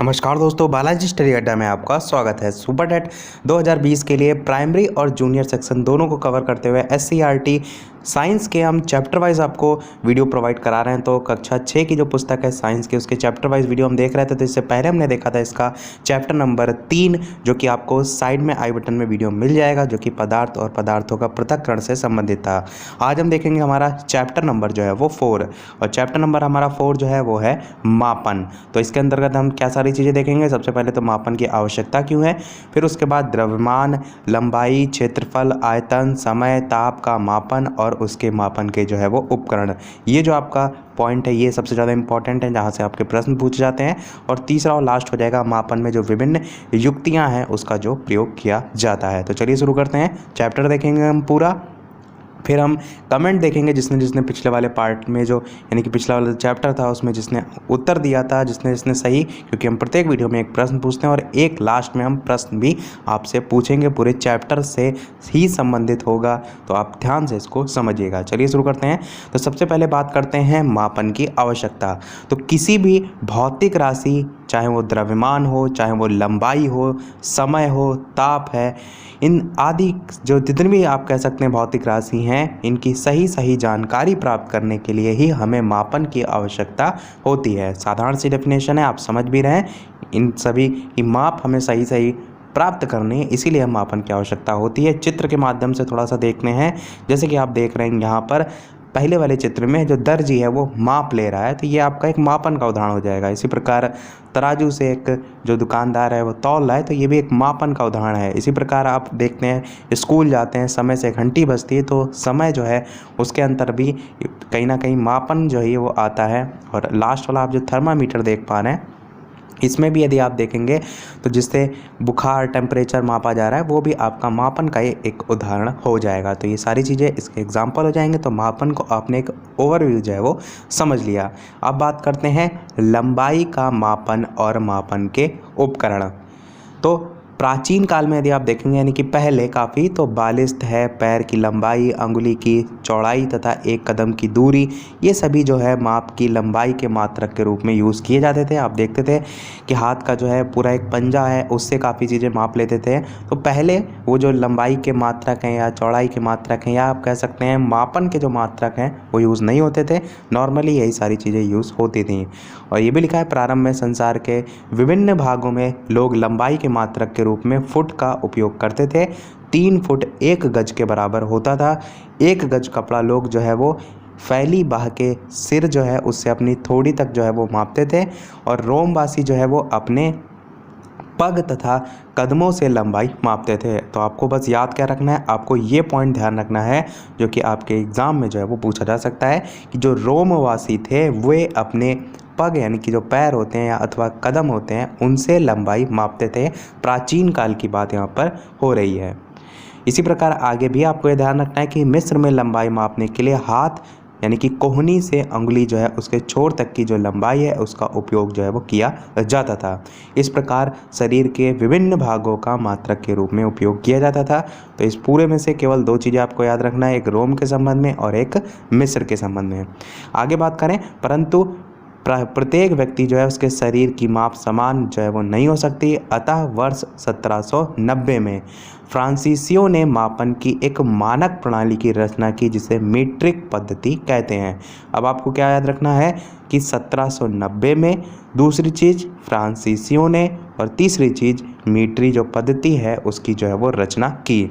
नमस्कार दोस्तों, बालाजी स्टडी अड्डा में आपका स्वागत है। सुपर टेट 2020 के लिए प्राइमरी और जूनियर सेक्शन दोनों को कवर करते हुए SCERT साइंस के हम चैप्टर वाइज आपको वीडियो प्रोवाइड करा रहे हैं। तो कक्षा 6 की जो पुस्तक है साइंस की, उसके चैप्टर वाइज वीडियो हम देख रहे थे। तो इससे पहले हमने देखा था इसका चैप्टर नंबर 3, जो कि आपको साइड में आई बटन में वीडियो मिल जाएगा, जो कि पदार्थ और पदार्थों का पृथक्करण से संबंधित था। आज हम देखेंगे हमारा चैप्टर नंबर जो है वो 4, और चैप्टर नंबर हमारा 4 जो है वो है मापन। तो इसके अंतर्गत हम क्या सारी चीज़ें देखेंगे। सबसे पहले तो मापन की आवश्यकता क्यों है, फिर उसके बाद द्रव्यमान, लंबाई, क्षेत्रफल, आयतन, समय, ताप का मापन और उसके मापन के जो है वो उपकरण। ये जो आपका पॉइंट है ये सबसे ज़्यादा इंपॉर्टेंट है, जहाँ से आपके प्रश्न पूछे जाते हैं। और तीसरा और लास्ट हो जाएगा मापन में जो विभिन्न युक्तियाँ हैं उसका जो प्रयोग किया जाता है। तो चलिए शुरू करते हैं। चैप्टर देखेंगे हम पूरा, फिर हम कमेंट देखेंगे जिसने जिसने पिछले वाले पार्ट में जो यानी कि पिछला वाला चैप्टर था उसमें जिसने उत्तर दिया था, जिसने जिसने सही, क्योंकि हम प्रत्येक वीडियो में एक प्रश्न पूछते हैं और एक लास्ट में हम प्रश्न भी आपसे पूछेंगे, पूरे चैप्टर से ही संबंधित होगा। तो आप ध्यान से इसको समझिएगा। चलिए शुरू करते हैं। तो सबसे पहले बात करते हैं मापन की आवश्यकता। तो किसी भी भौतिक राशि, चाहे वो द्रव्यमान हो, चाहे वो लंबाई हो, समय हो, ताप है, इन आदि जो जितनी भी आप कह सकते हैं भौतिक राशि हैं, इनकी सही जानकारी प्राप्त करने के लिए ही हमें मापन की आवश्यकता होती है। साधारण सी डेफिनेशन है, आप समझ भी रहे हैं। इन सभी की माप हमें सही प्राप्त करनी है, इसीलिए मापन की आवश्यकता होती है। चित्र के माध्यम से थोड़ा सा देखते हैं। जैसे कि आप देख रहे हैं यहाँ पर पहले वाले चित्र में जो दर्जी है वो माप ले रहा है, तो ये आपका एक मापन का उदाहरण हो जाएगा। इसी प्रकार तराजू से एक जो दुकानदार है वो तौल रहा है, तो ये भी एक मापन का उदाहरण है। इसी प्रकार आप देखते हैं स्कूल जाते हैं, समय से घंटी बजती है, तो समय जो है उसके अंतर भी कहीं ना कहीं मापन जो है वो आता है। और लास्ट वाला आप जो थर्मामीटर देख पा रहे हैं, इसमें भी यदि आप देखेंगे तो जिससे बुखार, टेम्परेचर मापा जा रहा है, वो भी आपका मापन का एक उदाहरण हो जाएगा। तो ये सारी चीज़ें इसके एग्जाम्पल हो जाएंगे। तो मापन को आपने एक ओवरव्यू जो है वो समझ लिया। अब बात करते हैं लंबाई का मापन और मापन के उपकरण। तो प्राचीन काल में यदि आप देखेंगे यानी कि पहले काफ़ी, तो बालिस्थ है, पैर की लंबाई, अंगुली की चौड़ाई तथा एक कदम की दूरी, ये सभी जो है माप की लंबाई के मात्रक के रूप में यूज़ किए जाते थे। आप देखते थे कि हाथ का जो है पूरा एक पंजा है, उससे काफ़ी चीज़ें माप लेते थे। तो पहले वो जो लंबाई के मात्रक हैं या चौड़ाई के मात्रक हैं या आप कह सकते हैं मापन के जो मात्रक हैं वो यूज़ नहीं होते थे। नॉर्मली यही सारी चीज़ें यूज़ होती थी। और ये भी लिखा है प्रारंभ में संसार के विभिन्न भागों में लोग लंबाई के मात्रक के रूप में फुट का उपयोग करते थे। 3 फुट 1 गज के बराबर होता था। 1 गज कपड़ा लोग जो है वो फैली बाह के सिर जो है उससे अपनी थोड़ी तक जो है वो मापते थे। और रोमवासी जो है वो अपने पग तथा कदमों से लंबाई मापते थे। तो आपको बस याद क्या रखना है, आपको ये पॉइंट ध्यान रखना है जो कि आपके एग्ज़ाम में जो है वो पूछा जा सकता है कि जो रोमवासी थे वे अपने पग यानी कि जो पैर होते हैं या अथवा कदम होते हैं उनसे लंबाई मापते थे। प्राचीन काल की बात यहाँ पर हो रही है। इसी प्रकार आगे भी आपको ये ध्यान रखना है कि मिस्र में लंबाई मापने के लिए हाथ यानी कि कोहनी से अंगुली जो है उसके छोर तक की जो लंबाई है उसका उपयोग जो है वो किया जाता था। इस प्रकार शरीर के विभिन्न भागों का मात्रक के रूप में उपयोग किया जाता था। तो इस पूरे में से केवल 2 चीज़ें आपको याद रखना है, एक रोम के संबंध में और एक मिस्र के संबंध में। आगे बात करें, परंतु प्रत्येक व्यक्ति जो है उसके शरीर की माप समान जो है वो नहीं हो सकती। अतः वर्ष 1790 में फ्रांसीसियों ने मापन की एक मानक प्रणाली की रचना की जिसे मीट्रिक पद्धति कहते हैं। अब आपको क्या याद रखना है कि 1790 में दूसरी चीज़ फ्रांसीसियों ने और तीसरी चीज़ मीट्री जो पद्धति है उसकी जो है वो रचना की।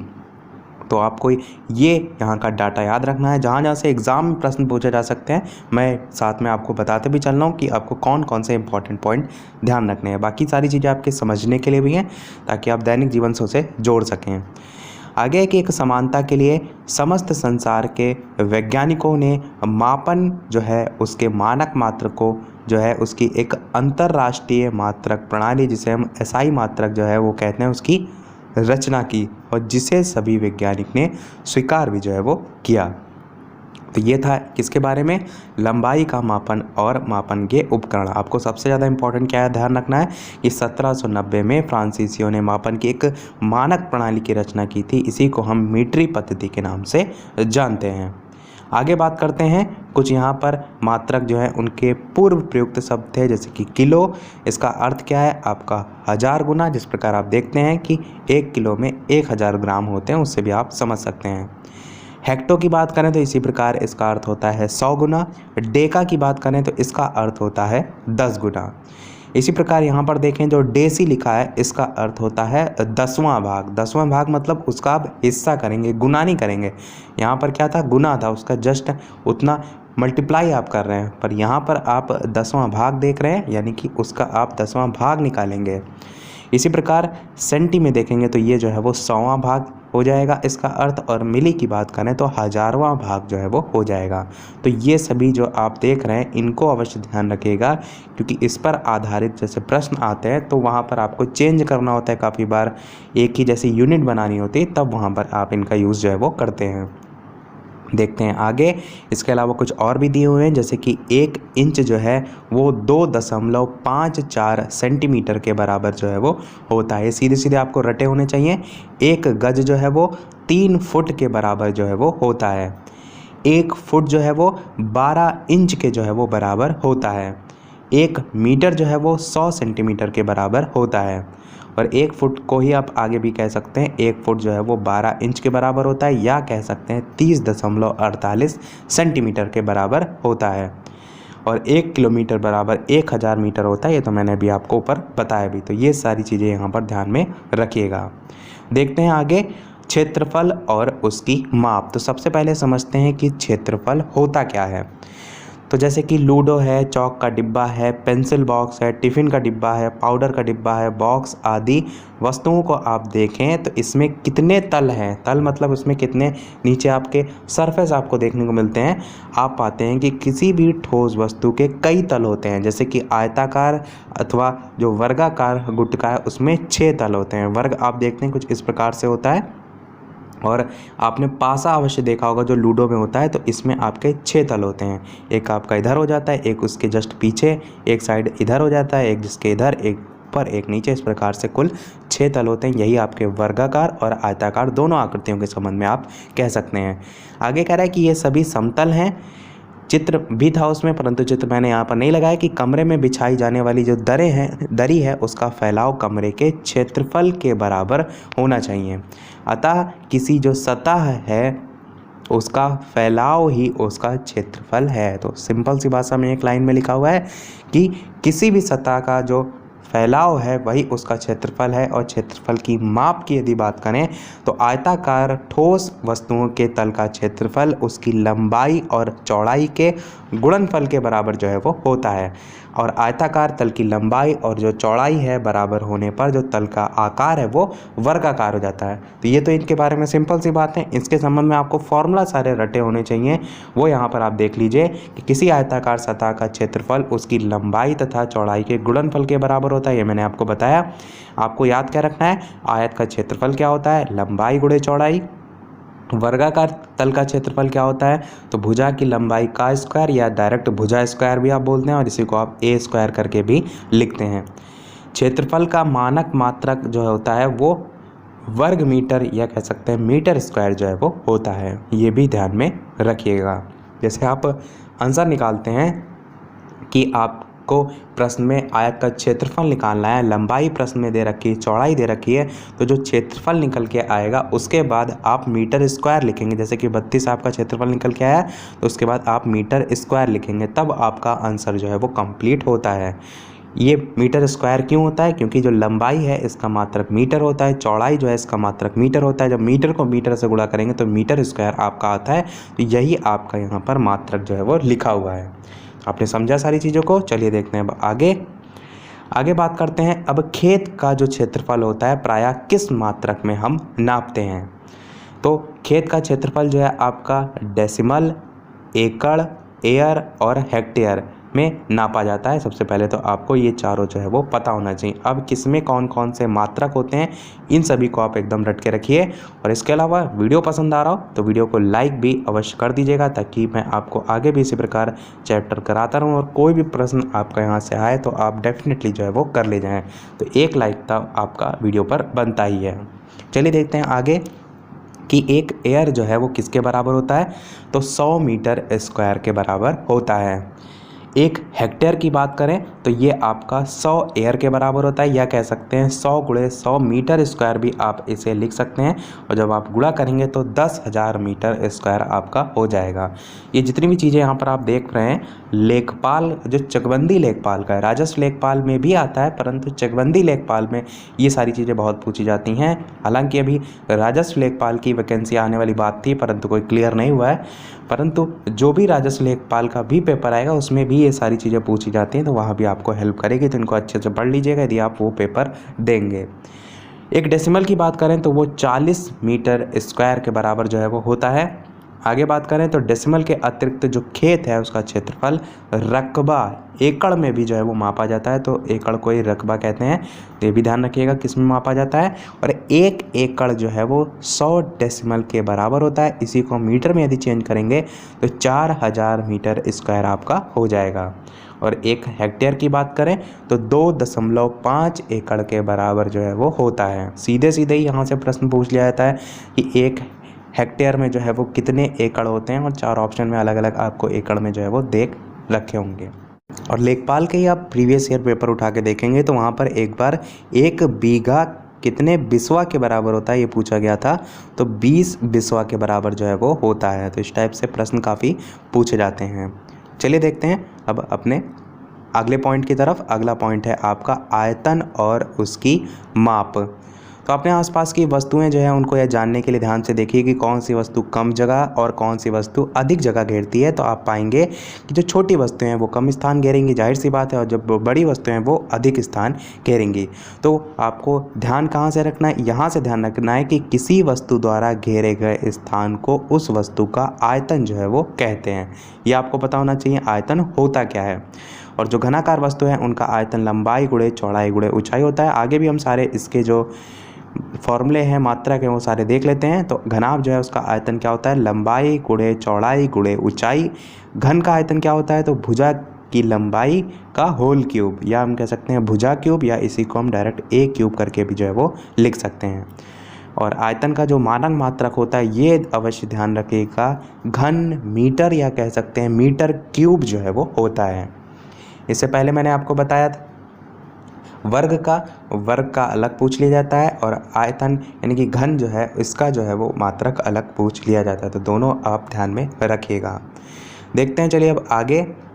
तो आपको ये यहाँ का डाटा याद रखना है। जहाँ जहाँ से एग्ज़ाम में प्रश्न पूछे जा सकते हैं मैं साथ में आपको बताते भी चल रहा हूँ कि आपको कौन कौन से इंपॉर्टेंट पॉइंट ध्यान रखने हैं। बाकी सारी चीज़ें आपके समझने के लिए भी हैं ताकि आप दैनिक जीवन से उसे जोड़ सकें। आगे की एक समानता के लिए समस्त संसार के वैज्ञानिकों ने मापन जो है उसके मानक मात्रक को जो है उसकी एक अंतर्राष्ट्रीय मात्रक प्रणाली जिसे हम SI मात्रक जो है वो कहते हैं उसकी रचना की, और जिसे सभी वैज्ञानिक ने स्वीकार भी जो है वो किया। तो ये था किसके बारे में, लंबाई का मापन और मापन के उपकरण। आपको सबसे ज़्यादा इंपॉर्टेंट क्या है ध्यान रखना है कि 1790 में फ्रांसीसियों ने मापन की एक मानक प्रणाली की रचना की थी। इसी को हम मीट्री पद्धति के नाम से जानते हैं। आगे बात करते हैं कुछ यहाँ पर मात्रक जो है उनके पूर्व प्रयुक्त शब्द थे, जैसे कि किलो, इसका अर्थ क्या है आपका 1000 गुना। जिस प्रकार आप देखते हैं कि 1 किलो में 1000 ग्राम होते हैं, उससे भी आप समझ सकते हैं। हेक्टो की बात करें तो इसी प्रकार इसका अर्थ होता है 100 गुना। डेका की बात करें तो इसका अर्थ होता है 10 गुना। इसी प्रकार यहाँ पर देखें जो डेसी लिखा है इसका अर्थ होता है 10वां भाग। 10वां भाग मतलब उसका आप हिस्सा करेंगे, गुना नहीं करेंगे। यहाँ पर क्या था, गुना था, उसका जस्ट उतना मल्टीप्लाई आप कर रहे हैं, पर यहाँ पर आप 10वां भाग देख रहे हैं, यानी कि उसका आप 10वां भाग निकालेंगे। इसी प्रकार सेंटी में देखेंगे तो ये जो है वो 100वां भाग हो जाएगा इसका अर्थ, और मिली की बात करें तो 1000वां भाग जो है वो हो जाएगा। तो ये सभी जो आप देख रहे हैं इनको अवश्य ध्यान रखिएगा, क्योंकि इस पर आधारित जैसे प्रश्न आते हैं तो वहाँ पर आपको चेंज करना होता है काफ़ी बार, एक ही जैसी यूनिट बनानी होती है, तब वहाँ पर आप इनका यूज़ जो है वो करते हैं। देखते हैं आगे। इसके अलावा कुछ और भी दिए हुए हैं, जैसे कि 1 इंच जो है वो 2.54 सेंटीमीटर के बराबर जो है वो होता है। सीधे सीधे आपको रटे होने चाहिए। 1 गज जो है वो 3 फुट के बराबर जो है वो होता है। 1 फुट जो है वो 12 इंच के जो है वो बराबर होता है। 1 मीटर जो है वो 100 सेंटीमीटर के बराबर होता है। और 1 फुट को ही आप आगे भी कह सकते हैं 1 फुट जो है वो 12 इंच के बराबर होता है, या कह सकते हैं 30.48 सेंटीमीटर के बराबर होता है। और 1 किलोमीटर बराबर 1000 मीटर होता है, ये तो मैंने अभी आपको ऊपर बताया भी। तो ये सारी चीज़ें यहाँ पर ध्यान में रखिएगा। देखते हैं आगे क्षेत्रफल और उसकी माप। तो सबसे पहले समझते हैं कि क्षेत्रफल होता क्या है। तो जैसे कि लूडो है, चौक का डिब्बा है, पेंसिल बॉक्स है, टिफ़िन का डिब्बा है, पाउडर का डिब्बा है, बॉक्स आदि वस्तुओं को आप देखें तो इसमें कितने तल हैं। तल मतलब उसमें कितने नीचे आपके सरफेस आपको देखने को मिलते हैं। आप पाते हैं कि किसी भी ठोस वस्तु के कई तल होते हैं, जैसे कि आयताकार अथवा जो वर्गाकार गुटका है उसमें 6 तल होते हैं। वर्ग आप देखते हैं कुछ इस प्रकार से होता है। और आपने पासा अवश्य देखा होगा जो लूडो में होता है, तो इसमें आपके 6 तल होते हैं। एक आपका इधर हो जाता है, एक उसके जस्ट पीछे, एक साइड इधर हो जाता है, एक जिसके इधर, एक ऊपर, एक नीचे। इस प्रकार से कुल 6 तल होते हैं। यही आपके वर्गाकार और आयताकार दोनों आकृतियों के संबंध में आप कह सकते हैं। आगे कह रहा है कि ये सभी समतल हैं। चित्र भी था उसमें, परंतु चित्र मैंने यहाँ पर नहीं लगाया, कि कमरे में बिछाई जाने वाली जो दरी है उसका फैलाव कमरे के क्षेत्रफल के बराबर होना चाहिए। अतः किसी जो सतह है उसका फैलाव ही उसका क्षेत्रफल है। तो सिंपल सी भाषा में एक लाइन में लिखा हुआ है कि किसी भी सतह का जो फैलाव है वही उसका क्षेत्रफल है। और क्षेत्रफल की माप की यदि बात करें तो आयताकार ठोस वस्तुओं के तल का क्षेत्रफल उसकी लंबाई और चौड़ाई के गुणनफल के बराबर जो है वो होता है। और आयताकार तल की लंबाई और जो चौड़ाई है बराबर होने पर जो तल का आकार है वो वर्गाकार हो जाता है। तो ये तो इनके बारे में सिंपल सी बात है। इसके संबंध में आपको फॉर्मूला सारे रटे होने चाहिए, वो यहाँ पर आप देख लीजिए कि किसी आयताकार सतह का क्षेत्रफल उसकी लंबाई तथा चौड़ाई के गुणनफल के बराबर होता है। ये मैंने आपको बताया। आपको याद क्या रखना है, आयत का क्षेत्रफल क्या होता है, लंबाई गुणे चौड़ाई। वर्गाकार तल का क्षेत्रफल क्या होता है, तो भुजा की लंबाई का स्क्वायर, या डायरेक्ट भुजा स्क्वायर भी आप बोलते हैं, और इसी को आप ए स्क्वायर करके भी लिखते हैं। क्षेत्रफल का मानक मात्रक जो होता है वो वर्ग मीटर, या कह सकते हैं मीटर स्क्वायर जो है वो होता है। ये भी ध्यान में रखिएगा। जैसे आप आंसर निकालते हैं कि आपको प्रश्न में आयत का क्षेत्रफल निकालना है, लंबाई प्रश्न में दे रखी है, चौड़ाई दे रखी है, तो जो क्षेत्रफल निकल के आएगा उसके बाद आप मीटर स्क्वायर लिखेंगे। जैसे कि 32 आपका क्षेत्रफल निकल के आया तो उसके बाद आप मीटर स्क्वायर लिखेंगे, तब आपका आंसर जो है वो कंप्लीट होता है। ये मीटर स्क्वायर क्यों होता है, क्योंकि जो लंबाई है इसका मात्रक मीटर होता है, चौड़ाई जो है इसका मात्रक मीटर होता है। जब मीटर को मीटर से गुणा करेंगे तो मीटर स्क्वायर आपका आता है। तो यही आपका यहाँ पर मात्रक जो है वो लिखा हुआ है। आपने समझा सारी चीज़ों को। चलिए देखते हैं आगे बात करते हैं। अब खेत का जो क्षेत्रफल होता है प्रायः किस मात्रक में हम नापते हैं। तो खेत का क्षेत्रफल जो है आपका डेसिमल, एकड़, एयर और हेक्टेयर में नापा जाता है। सबसे पहले तो आपको ये चारों जो है वो पता होना चाहिए। अब किसमें कौन कौन से मात्रक होते हैं इन सभी को आप एकदम रट के रखिए। और इसके अलावा वीडियो पसंद आ रहा हो तो वीडियो को लाइक भी अवश्य कर दीजिएगा, ताकि मैं आपको आगे भी इसी प्रकार चैप्टर कराता रहूँ। और कोई भी प्रश्न आपका यहाँ से आए तो आप डेफिनेटली जो है वो कर ले जाएँ। तो एक लाइक तो आपका वीडियो पर बनता ही है। चलिए देखते हैं आगे कि एक एयर जो है वो किसके बराबर होता है, तो 100 मीटर स्क्वायर के बराबर होता है। एक हेक्टेयर की बात करें तो ये आपका 100 एयर के बराबर होता है, या कह सकते हैं 100 गुणे 100 मीटर स्क्वायर भी आप इसे लिख सकते हैं। और जब आप गुणा करेंगे तो 10,000 मीटर स्क्वायर आपका हो जाएगा। ये जितनी भी चीज़ें यहाँ पर आप देख रहे हैं, लेखपाल जो चकबंदी लेखपाल का है, राजस्व लेखपाल में भी आता है, परंतु चकबंदी लेखपाल में ये सारी चीज़ें बहुत पूछी जाती हैं। हालांकि अभी राजस्व लेखपाल की वैकेंसी आने वाली बात थी, परंतु कोई क्लियर नहीं हुआ है। परंतु जो भी राजस्व लेखपाल का भी पेपर आएगा उसमें भी ये सारी चीज़ें पूछी जाती हैं, तो वहाँ भी आपको हेल्प करेगी। तो इनको अच्छे से पढ़ लीजिएगा यदि आप वो पेपर देंगे। एक डेसिमल की बात करें तो वो 40 मीटर स्क्वायर के बराबर जो है वो होता है। आगे बात करें तो डेसिमल के अतिरिक्त जो खेत है उसका क्षेत्रफल रकबा एकड़ में भी जो है वो मापा जाता है, तो एकड़ को ही रकबा कहते हैं। तो ये भी ध्यान रखिएगा किस में मापा जाता है। और एक एकड़ जो है वो 100 डेसिमल के बराबर होता है। इसी को मीटर में यदि चेंज करेंगे तो 4000 मीटर स्क्वायर आपका हो जाएगा। और एक हेक्टेयर की बात करें तो 2.5 एकड़ के बराबर जो है वो होता है। सीधे सीधे ही यहाँ से प्रश्न पूछ लिया जाता है कि एक हेक्टेयर में जो है वो कितने एकड़ होते हैं, और 4 ऑप्शन में अलग अलग आपको एकड़ में जो है वो देख रखे होंगे। और लेखपाल के ही आप प्रीवियस ईयर पेपर उठा के देखेंगे तो वहाँ पर एक बार 1 बीघा कितने बिस्वा के बराबर होता है ये पूछा गया था, तो 20 बिस्वा के बराबर जो है वो होता है। तो इस टाइप से प्रश्न काफ़ी पूछे जाते हैं। चलिए देखते हैं अब अपने अगले पॉइंट की तरफ। अगला पॉइंट है आपका आयतन और उसकी माप। तो अपने आसपास की वस्तुएं जो है उनको यह जानने के लिए ध्यान से देखिए कि कौन सी वस्तु कम जगह और कौन सी वस्तु अधिक जगह घेरती है। तो आप पाएंगे कि जो छोटी वस्तुएं हैं वो कम स्थान घेरेंगी, जाहिर सी बात है, और जब बड़ी वस्तुएं हैं वो अधिक स्थान घेरेंगी। तो आपको ध्यान कहाँ से रखना है, यहाँ से ध्यान रखना है कि किसी वस्तु द्वारा घेरे गए स्थान को उस वस्तु का आयतन जो है वो कहते हैं। ये आपको पता होना चाहिए आयतन होता क्या है। और जो घनाकार वस्तु है उनका आयतन लंबाई गुणे चौड़ाई गुणे ऊंचाई होता है। आगे भी हम सारे इसके जो फॉर्मूले हैं मात्रा के वो सारे देख लेते हैं। तो घनाभ जो है उसका आयतन क्या होता है, लंबाई गुणे चौड़ाई गुणे ऊंचाई। घन का आयतन क्या होता है, तो भुजा की लंबाई का होल क्यूब, या हम कह सकते हैं भुजा क्यूब, या इसी को हम डायरेक्ट ए क्यूब करके भी जो है वो लिख सकते हैं। और आयतन का जो मानक मात्रक होता है ये अवश्य ध्यान रखिएगा, घन मीटर या कह सकते हैं मीटर क्यूब जो है वो होता है। इससे पहले मैंने आपको बताया था वर्ग का अलग पूछ लिया जाता है, और आयतन यानी कि घन जो है इसका जो है वो मात्रक अलग पूछ लिया जाता है। तो दोनों आप ध्यान में रखिएगा। देखते हैं, चलिए अब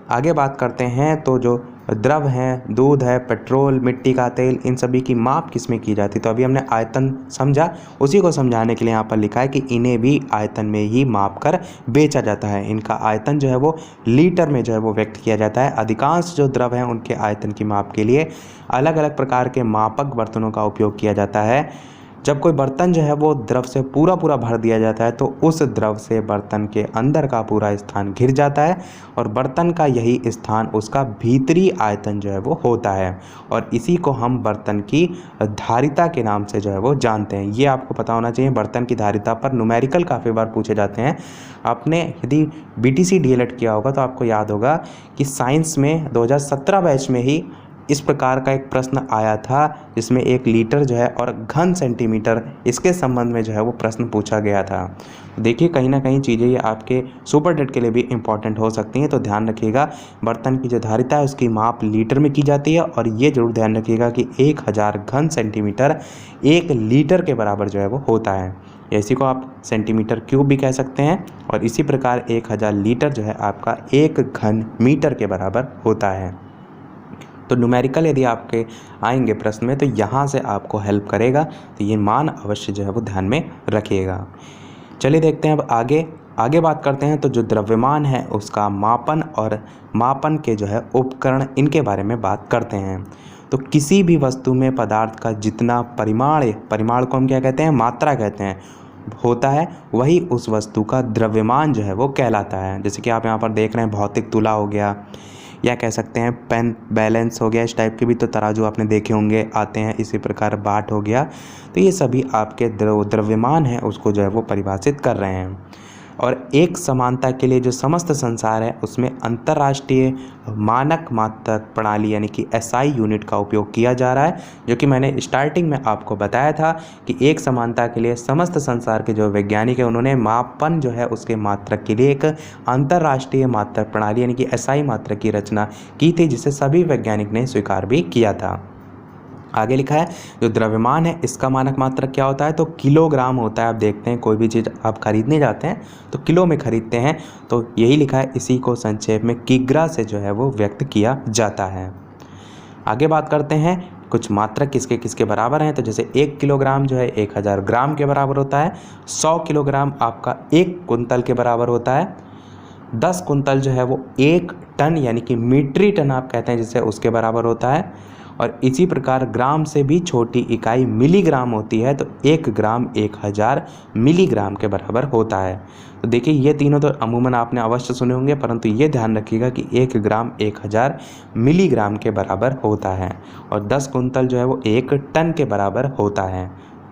आगे बात करते हैं। तो जो द्रव हैं, दूध है, पेट्रोल, मिट्टी का तेल, इन सभी की माप किस में की जाती है। तो अभी हमने आयतन समझा, उसी को समझाने के लिए यहाँ पर लिखा है कि इन्हें भी आयतन में ही माप कर बेचा जाता है। इनका आयतन जो है वो लीटर में जो है वो व्यक्त किया जाता है। अधिकांश जो द्रव हैं उनके आयतन की माप के लिए अलग अलग प्रकार के मापक बर्तनों का उपयोग किया जाता है। जब कोई बर्तन जो है वो द्रव से पूरा भर दिया जाता है तो उस द्रव से बर्तन के अंदर का पूरा स्थान घिर जाता है, और बर्तन का यही स्थान उसका भीतरी आयतन जो है वो होता है। और इसी को हम बर्तन की धारिता के नाम से जो है वो जानते हैं। ये आपको पता होना चाहिए। बर्तन की धारिता पर न्यूमेरिकल काफ़ी बार पूछे जाते हैं। आपने यदि BTC DLED किया होगा तो आपको याद होगा कि साइंस में 2017 बैच में ही इस प्रकार का एक प्रश्न आया था, जिसमें 1 लीटर जो है और घन सेंटीमीटर इसके संबंध में जो है वो प्रश्न पूछा गया था। देखिए कहीं ना कहीं चीज़ें ये आपके सुपर डेट के लिए भी इम्पॉर्टेंट हो सकती हैं। तो ध्यान रखिएगा, बर्तन की जो धारिता है उसकी माप लीटर में की जाती है, और ये जरूर ध्यान रखिएगा कि 1000 घन सेंटीमीटर 1 लीटर के बराबर जो है वो होता है। इसी को आप सेंटीमीटर क्यूब भी कह सकते हैं। और इसी प्रकार 1000 लीटर जो है आपका 1 घन मीटर के बराबर होता है। तो न्यूमेरिकल यदि आपके आएंगे प्रश्न में तो यहाँ से आपको हेल्प करेगा। तो ये मान अवश्य जो है वो ध्यान में रखिएगा। चलिए देखते हैं अब आगे बात करते हैं। तो जो द्रव्यमान है उसका मापन और मापन के जो है उपकरण, इनके बारे में बात करते हैं। तो किसी भी वस्तु में पदार्थ का जितना परिमाण को हम क्या कहते हैं, मात्रा कहते हैं, होता है, वही उस वस्तु का द्रव्यमान जो है वो कहलाता है। जैसे कि आप यहाँ पर देख रहे हैं भौतिक तुला हो गया, या कह सकते हैं पेन बैलेंस हो गया। इस टाइप के भी तो तराजू आपने देखे होंगे आते हैं। इसी प्रकार बाट हो गया। तो ये सभी आपके द्रव्यमान है उसको जो है वो परिभाषित कर रहे हैं। और एक समानता के लिए जो समस्त संसार है उसमें अंतर्राष्ट्रीय मानक मात्रक प्रणाली यानी कि एसआई यूनिट का उपयोग किया जा रहा है, जो कि मैंने स्टार्टिंग में आपको बताया था कि एक समानता के लिए समस्त संसार के जो वैज्ञानिक हैं उन्होंने मापन जो है उसके मात्रक के लिए एक अंतर्राष्ट्रीय मात्रक प्रणाली यानी कि एसआई मात्रक की रचना की थी, जिसे सभी वैज्ञानिक ने स्वीकार भी किया था। आगे लिखा है जो द्रव्यमान है इसका मानक मात्रक क्या होता है, तो किलोग्राम होता है। आप देखते हैं कोई भी चीज़ आप खरीदने जाते हैं तो किलो में खरीदते हैं, तो यही लिखा है, इसी को संक्षेप में किग्रा से जो है वो व्यक्त किया जाता है। आगे बात करते हैं कुछ मात्रक किसके किसके बराबर हैं, तो जैसे 1 किलोग्राम जो है 1000 ग्राम के बराबर होता है, 100 किलोग्राम आपका 1 कुंतल के बराबर होता है, 10 कुंतल जो है वो 1 टन यानी कि मीट्री टन आप कहते हैं जिससे उसके बराबर होता है, और इसी प्रकार ग्राम से भी छोटी इकाई मिलीग्राम होती है, तो 1 ग्राम 1000 मिलीग्राम के बराबर होता है। तो देखिए ये तीनों तो अमूमन आपने अवश्य सुने होंगे, परंतु ये ध्यान रखिएगा कि 1 ग्राम 1000 मिलीग्राम के बराबर होता है और 10 कुंतल जो है वो 1 टन के बराबर होता है।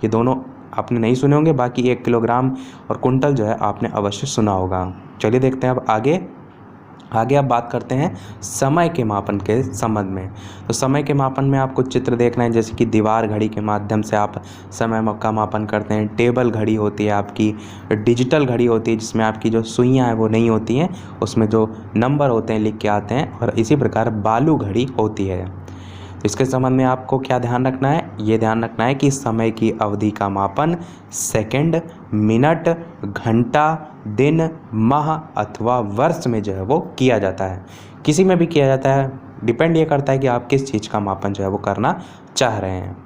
ये दोनों आपने नहीं सुने होंगे, बाकी 1 किलोग्राम और कुंटल जो है आपने अवश्य सुना होगा। चलिए देखते हैं अब आगे आप बात करते हैं समय के मापन के संबंध में। तो समय के मापन में आपको चित्र देखना है, जैसे कि दीवार घड़ी के माध्यम से आप समय का मापन करते हैं, टेबल घड़ी होती है आपकी, डिजिटल घड़ी होती है जिसमें आपकी जो सुइयाँ हैं वो नहीं होती हैं, उसमें जो नंबर होते हैं लिख के आते हैं, और इसी प्रकार बालू घड़ी होती है। इसके संबंध में आपको क्या ध्यान रखना है, ये ध्यान रखना है कि समय की अवधि का मापन सेकंड, मिनट, घंटा, दिन, माह अथवा वर्ष में जो है वो किया जाता है। किसी में भी किया जाता है, डिपेंड ये करता है कि आप किस चीज़ का मापन जो है वो करना चाह रहे हैं।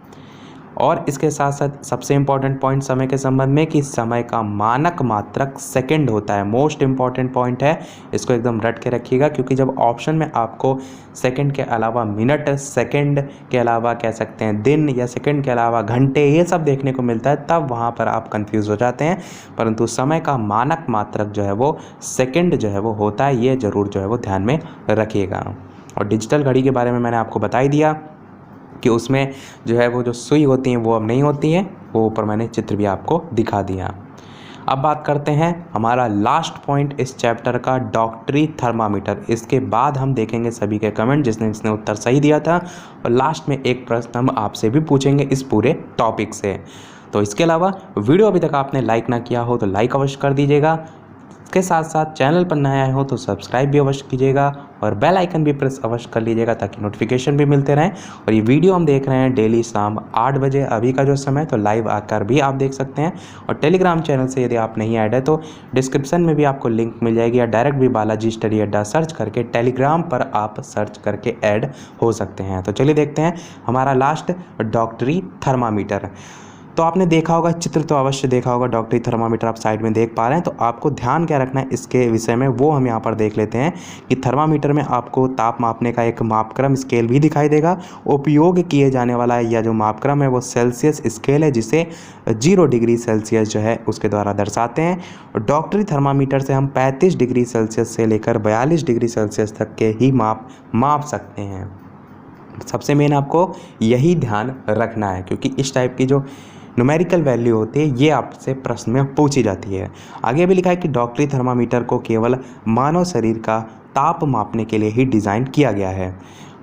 और इसके साथ साथ सबसे इम्पॉर्टेंट पॉइंट समय के संबंध में कि समय का मानक मात्रक सेकंड होता है। मोस्ट इम्पॉर्टेंट पॉइंट है, इसको एकदम रट के रखिएगा, क्योंकि जब ऑप्शन में आपको सेकंड के अलावा मिनट, सेकंड के अलावा कह सकते हैं दिन, या सेकंड के अलावा घंटे, ये सब देखने को मिलता है, तब वहाँ पर आप कंफ्यूज हो जाते हैं। परंतु समय का मानक मात्रक जो है वो सेकंड जो है वो होता है, ये ज़रूर जो है वो ध्यान में रखिएगा। और डिजिटल घड़ी के बारे में मैंने आपको बता ही दिया कि उसमें जो है वो जो सुई होती हैं वो अब नहीं होती हैं, वो ऊपर मैंने चित्र भी आपको दिखा दिया। अब बात करते हैं हमारा लास्ट पॉइंट इस चैप्टर का, डॉक्टरी थर्मामीटर। इसके बाद हम देखेंगे सभी के कमेंट जिसने उत्तर सही दिया था, और लास्ट में एक प्रश्न हम आपसे भी पूछेंगे इस पूरे टॉपिक से। तो इसके अलावा वीडियो अभी तक आपने लाइक ना किया हो तो लाइक अवश्य कर दीजिएगा, इसके साथ साथ चैनल पर नए आए हो तो सब्सक्राइब भी अवश्य कीजिएगा, और बेल आइकन भी प्रेस अवश्य कर लीजिएगा ताकि नोटिफिकेशन भी मिलते रहें। और ये वीडियो हम देख रहे हैं डेली शाम 8 बजे अभी का जो समय, तो लाइव आकर भी आप देख सकते हैं। और टेलीग्राम चैनल से यदि आप नहीं ऐड है तो डिस्क्रिप्शन में भी आपको लिंक मिल जाएगी, या डायरेक्ट भी बालाजी स्टडी अड्डा सर्च करके टेलीग्राम पर आप सर्च करके ऐड हो सकते हैं। तो चलिए देखते हैं हमारा लास्ट डॉक्टरी थर्मामीटर। तो आपने देखा होगा चित्र, तो अवश्य देखा होगा, डॉक्टरी थर्मामीटर आप साइड में देख पा रहे हैं। तो आपको ध्यान क्या रखना है इसके विषय में, वो हम यहाँ पर देख लेते हैं कि थर्मामीटर में आपको ताप मापने का एक मापक्रम स्केल भी दिखाई देगा। उपयोग किए जाने वाला या जो मापक्रम है वो सेल्सियस स्केल है, जिसे 0 डिग्री सेल्सियस जो है उसके द्वारा दर्शाते हैं। और डॉक्टरी थर्मामीटर से हम 35 डिग्री सेल्सियस से लेकर 42 डिग्री सेल्सियस तक के ही माप सकते हैं। सबसे मेन आपको यही ध्यान रखना है, क्योंकि इस टाइप की जो न्यूमेरिकल वैल्यू होती है ये आपसे प्रश्न में पूछी जाती है। आगे भी लिखा है कि डॉक्टरी थर्मामीटर को केवल मानव शरीर का ताप मापने के लिए ही डिज़ाइन किया गया है।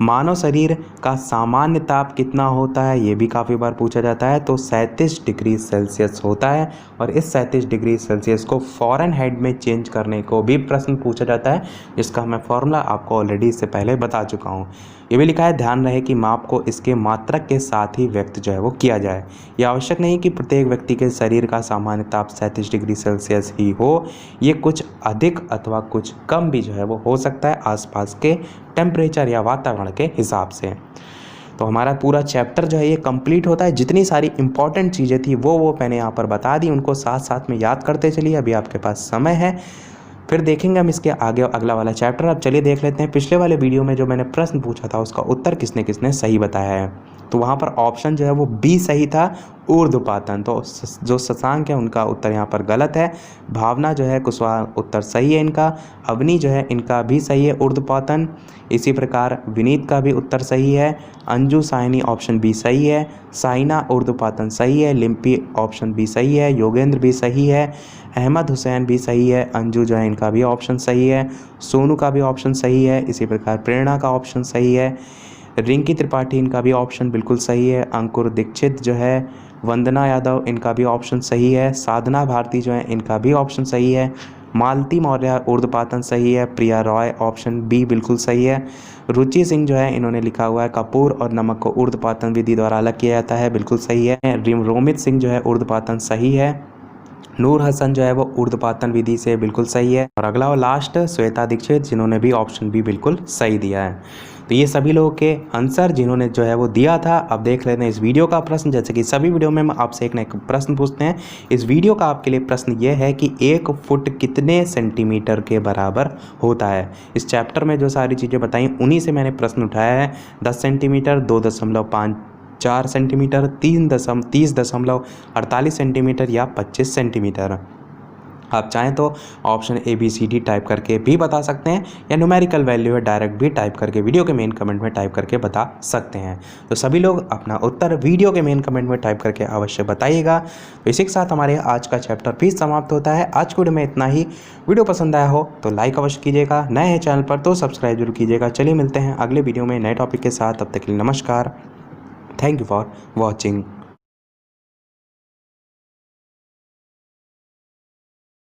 मानव शरीर का सामान्य ताप कितना होता है ये भी काफ़ी बार पूछा जाता है, तो 37 डिग्री सेल्सियस होता है। और इस 37 डिग्री सेल्सियस को फ़ारेनहाइट में चेंज करने को भी प्रश्न पूछा जाता है, जिसका मैं फॉर्मूला आपको ऑलरेडी इससे पहले बता चुका हूँ। ये भी लिखा है, ध्यान रहे कि माप को इसके मात्रक के साथ ही व्यक्त जो है वो किया जाए। यह आवश्यक नहीं कि प्रत्येक व्यक्ति के शरीर का सामान्य ताप 37 डिग्री सेल्सियस ही हो, ये कुछ अधिक अथवा कुछ कम भी जो है वो हो सकता है आसपास के टेम्परेचर या वातावरण के हिसाब से। तो हमारा पूरा चैप्टर जो है ये कंप्लीट होता है। जितनी सारी इंपॉर्टेंट चीज़ें थी वो मैंने यहाँ पर बता दी, उनको साथ साथ में याद करते चलिए। अभी आपके पास समय है, फिर देखेंगे हम इसके आगे अगला वाला चैप्टर। अब चलिए देख लेते हैं पिछले वाले वीडियो में जो मैंने प्रश्न पूछा था उसका उत्तर किसने किसने सही बताया है। तो वहाँ पर ऑप्शन जो है वो बी सही था, ऊर्ध्वपातन। तो जो शशांक है उनका उत्तर यहाँ पर गलत है। भावना जो है कुशवाहा उत्तर सही है इनका। अवनी जो है इनका भी सही है, ऊर्ध्वपातन। इसी प्रकार विनीत का भी उत्तर सही है। अंजू साइनी ऑप्शन बी सही है। साइना ऊर्ध्वपातन सही है। लिम्पी ऑप्शन बी सही है। योगेंद्र भी सही है। अहमद हुसैन भी सही है। अंजू जो है इनका भी ऑप्शन सही है। सोनू का भी ऑप्शन सही है। इसी प्रकार प्रेरणा का ऑप्शन सही है। रिंकी त्रिपाठी इनका भी ऑप्शन बिल्कुल सही है। अंकुर दीक्षित जो है, वंदना यादव इनका भी ऑप्शन सही है। साधना भारती जो है इनका भी ऑप्शन सही है। मालती मौर्य ऊर्ध्वपातन सही है। प्रिया रॉय ऑप्शन बी बिल्कुल सही है। रुचि सिंह जो है इन्होंने लिखा हुआ है कपूर और नमक को ऊर्ध्वपातन विधि द्वारा अलग किया जाता है, बिल्कुल सही है। रोमित सिंह जो है ऊर्ध्वपातन सही है। नूर हसन जो है वो ऊर्ध्वपातन विधि से बिल्कुल सही है। और अगला और लास्ट श्वेता दीक्षित जिन्होंने भी ऑप्शन बी बिल्कुल सही दिया है। तो ये सभी लोगों के आंसर जिन्होंने जो है वो दिया था। अब देख लेते हैं इस वीडियो का प्रश्न। जैसे कि सभी वीडियो में हम आपसे एक ना एक प्रश्न पूछते हैं। इस वीडियो का आपके लिए प्रश्न ये है कि 1 फुट कितने सेंटीमीटर के बराबर होता है। इस चैप्टर में जो सारी चीज़ें बताई उन्हीं से मैंने प्रश्न उठाया है। 10 सेंटीमीटर, 2.54 सेंटीमीटर, 30.48 सेंटीमीटर या 25 सेंटीमीटर। आप चाहें तो ऑप्शन ABCD टाइप करके भी बता सकते हैं या न्यूमेरिकल वैल्यू है डायरेक्ट भी टाइप करके वीडियो के मेन कमेंट में टाइप करके बता सकते हैं। तो सभी लोग अपना उत्तर वीडियो के मेन कमेंट में टाइप करके अवश्य बताइएगा। तो इसी के साथ हमारे आज का चैप्टर भी समाप्त होता है। आज की वीडियो में इतना ही। वीडियो पसंद आया हो तो लाइक अवश्य कीजिएगा, नए हैं चैनल पर तो सब्सक्राइब जरूर कीजिएगा। चलिए मिलते हैं अगले वीडियो में नए टॉपिक के साथ। तब तक के लिए नमस्कार। Thank you for watching.